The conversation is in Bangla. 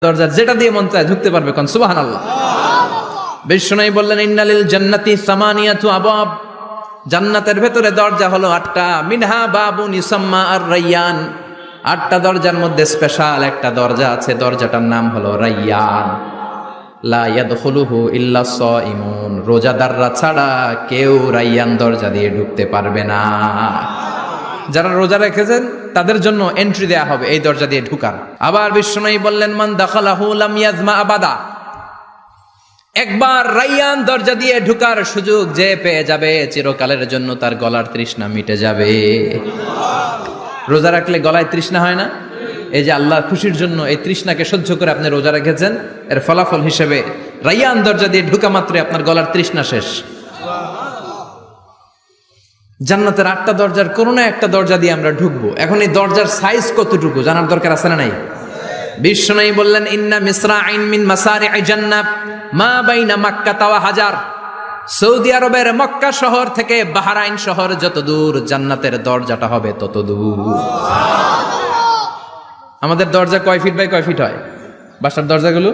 দরজা যেটা দিয়ে মন চায় ঢুকতে পারবে, কোন সুবহানাল্লাহ। বিশ্বনবী বললেন ইন্নালিল জান্নাতি সামানিয়াতু আবওয়াব, জান্নাতের ভেতরে দরজা হলো 8টা। মিনহা বাবুন ইউসাম্মা আর-রায়্যান, 8টা দরজার মধ্যে স্পেশাল একটা দরজা আছে, দরজাটার নাম হলো রায়্যান। লা ইয়াদখুলুহু ইল্লা সাইমুন, রোজাদাররা ছাড়া কেউ রায়্যান দরজা দিয়ে ঢুকতে পারবে না। যারা রোজা রেখেছেন তাদের জন্য এন্ট্রি দেয়া হবে এই দরজা দিয়ে ঢুকার। আবার বিশ্বনবী বললেন মান দাখালাহু লাম ইয়াজমা আবাদা, একবার রায়্যান দরজা দিয়ে ঢুকার সুযোগ যে পেয়ে যাবে চিরকালের জন্য তার গলার তৃষ্ণা মিটে যাবে। রোজা রাখলে গলায় তৃষ্ণা হয় না? এই যে আল্লাহর খুশির জন্য এই তৃষ্ণাকে সহ্য করে আপনি রোজা রেখেছেন, এর ফলাফল হিসেবে রায়্যান দরজা দিয়ে ঢুকা মাত্রই আপনার গলার তৃষ্ণা শেষ। জান্নাতের 8টা দরজার কোন না একটা দরজা দিয়ে আমরা ঢুকবো। এখন এই দরজার সাইজ কতটুকু জানার দরকার আছে না নাই? বিশ্বনবী বললেন ইন্না মিসরাইন মিন মাসারি'i জান্নাহ মা বাইনা মাক্কা ওয়া হাজার, সৌদি আরবের মক্কা শহর থেকে বাহরাইন শহর যত দূর, জান্নাতের দরজাটা হবে তত দূর। আমাদের দরজা কয় ফিট বাই কয় ফিট হয়? বাসার দরজাগুলো